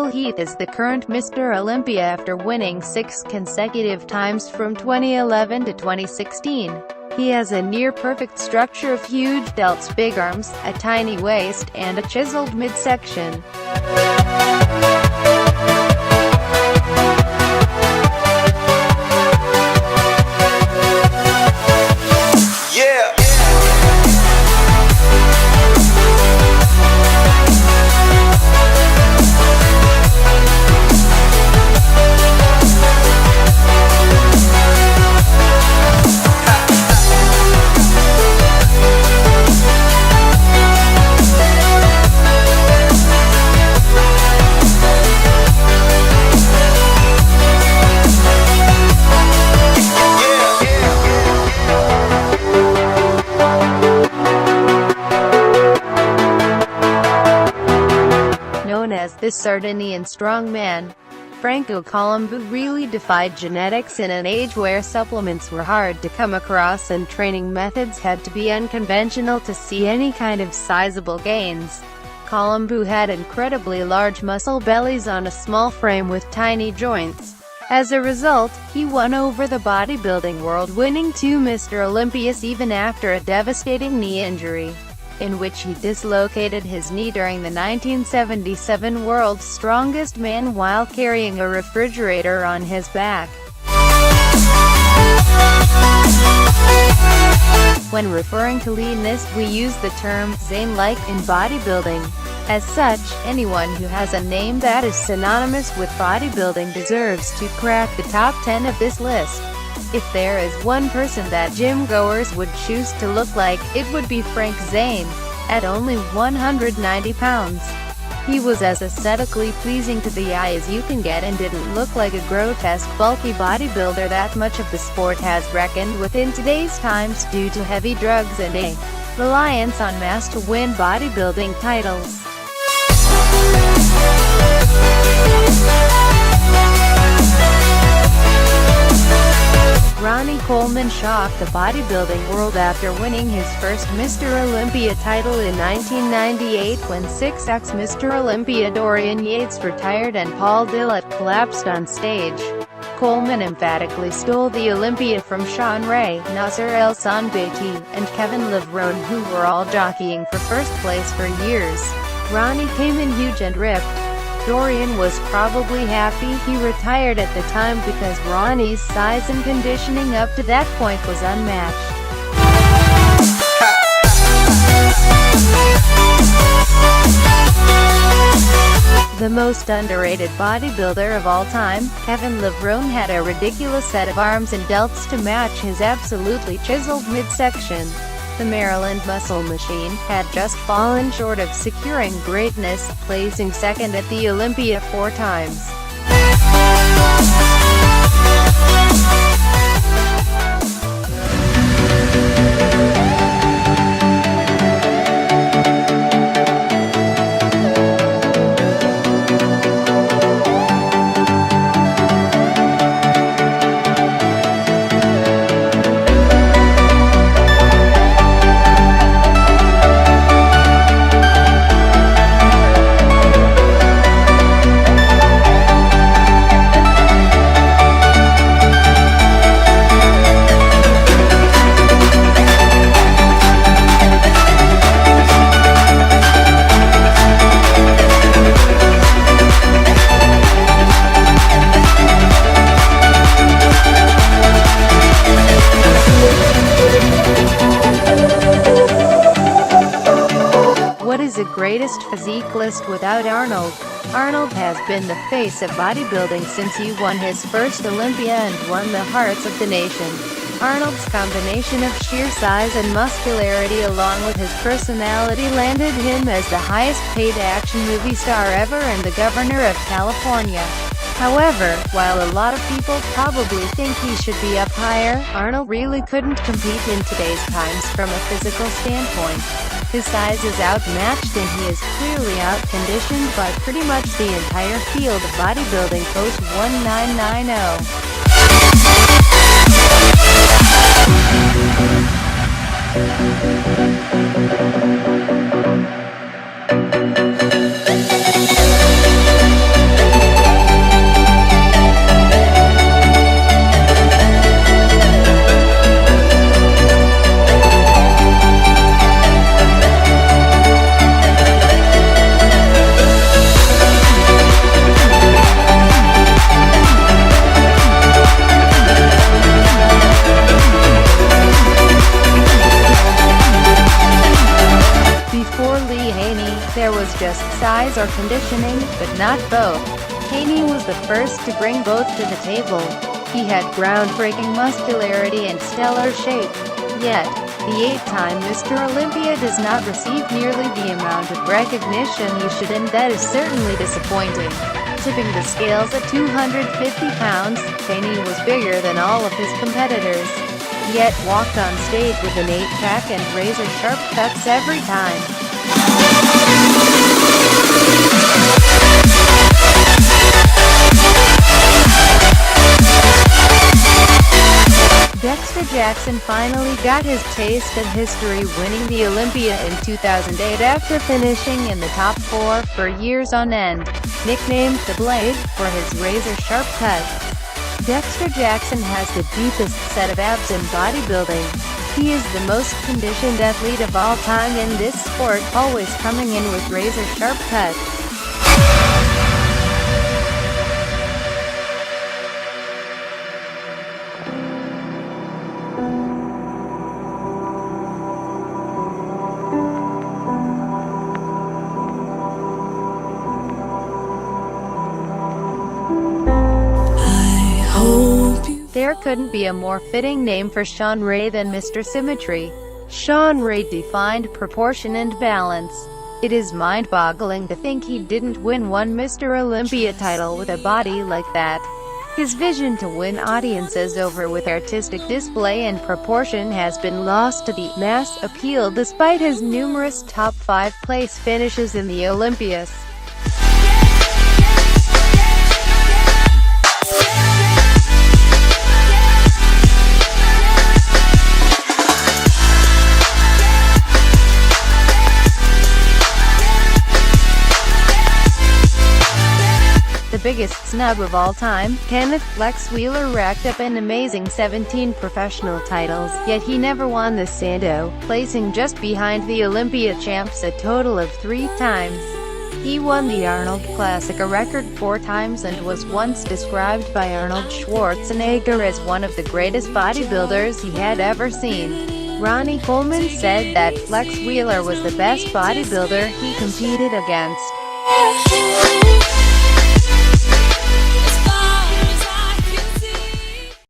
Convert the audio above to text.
title. He is the current Mr. Olympia after winning 6 consecutive times from 2011 to 2016. He has a near-perfect structure of huge delts, big arms, a tiny waist, and a chiseled midsection. As the Sardinian strongman, Franco Colombo really defied genetics in an age where supplements were hard to come across and training methods had to be unconventional to see any kind of sizable gains. Colombo had incredibly large muscle bellies on a small frame with tiny joints. As a result, he won over the bodybuilding world, winning 2 Mr. Olympias even after a devastating knee injury, in which he dislocated his knee during the 1977 World's Strongest Man while carrying a refrigerator on his back. When referring to leanness, we use the term zane-like in bodybuilding. As such, anyone who has a name that is synonymous with bodybuilding deserves to crack the top 10 of this list. If there is one person that gym-goers would choose to look like, it would be Frank Zane. At only 190 pounds, he was as aesthetically pleasing to the eye as you can get and didn't look like a grotesque, bulky bodybuilder that much of the sport has reckoned with in today's times due to heavy drugs and a reliance on mass to win bodybuilding titles. Ronnie Coleman shocked the bodybuilding world after winning his first Mr. Olympia title in 1998 when 6x Mr. Olympia Dorian Yates retired and Paul Dillett collapsed on stage. Coleman emphatically stole the Olympia from Sean Ray, Nasser El Sanbati, and Kevin Levrone, who were all jockeying for first place for years. Ronnie came in huge and ripped. Dorian was probably happy he retired at the time because Ronnie's size and conditioning up to that point was unmatched. The most underrated bodybuilder of all time, Kevin Levrone had a ridiculous set of arms and delts to match his absolutely chiseled midsection. The Maryland Muscle Machine had just fallen short of securing greatness, placing second at the Olympia 4 times. The greatest physique list without Arnold. Arnold has been the face of bodybuilding since he won his first Olympia and won the hearts of the nation. Arnold's combination of sheer size and muscularity along with his personality landed him as the highest paid action movie star ever and the governor of California. However, while a lot of people probably think he should be up higher, Arnold really couldn't compete in today's times from a physical standpoint. His size is outmatched and he is clearly outconditioned by pretty much the entire field of bodybuilding post 1990. was just size or conditioning, but not both. Haney was the first to bring both to the table. He had groundbreaking muscularity and stellar shape. Yet, the 8-time Mr. Olympia does not receive nearly the amount of recognition he should, and that is certainly disappointing. Tipping the scales at 250 pounds, Haney was bigger than all of his competitors. Yet walked on stage with an 8-pack and razor-sharp cuts every time. Dexter Jackson finally got his taste of history, winning the Olympia in 2008 after finishing in the top 4 for years on end. Nicknamed the Blade for his razor-sharp cuts, Dexter Jackson has the deepest set of abs in bodybuilding. He is the most conditioned athlete of all time in this sport, always coming in with razor-sharp cuts. There couldn't be a more fitting name for Shawn Ray than Mr. Symmetry. Shawn Ray defined proportion and balance. It is mind-boggling to think he didn't win one Mr. Olympia title with a body like that. His vision to win audiences over with artistic display and proportion has been lost to the mass appeal despite his numerous top 5 place finishes in the Olympias. The biggest snub of all time, Kenneth "Flex" Wheeler racked up an amazing 17 professional titles, yet he never won the Sando, placing just behind the Olympia champs a total of 3 times. He won the Arnold Classic a record 4 times and was once described by Arnold Schwarzenegger as one of the greatest bodybuilders he had ever seen. Ronnie Coleman said that Flex Wheeler was the best bodybuilder he competed against.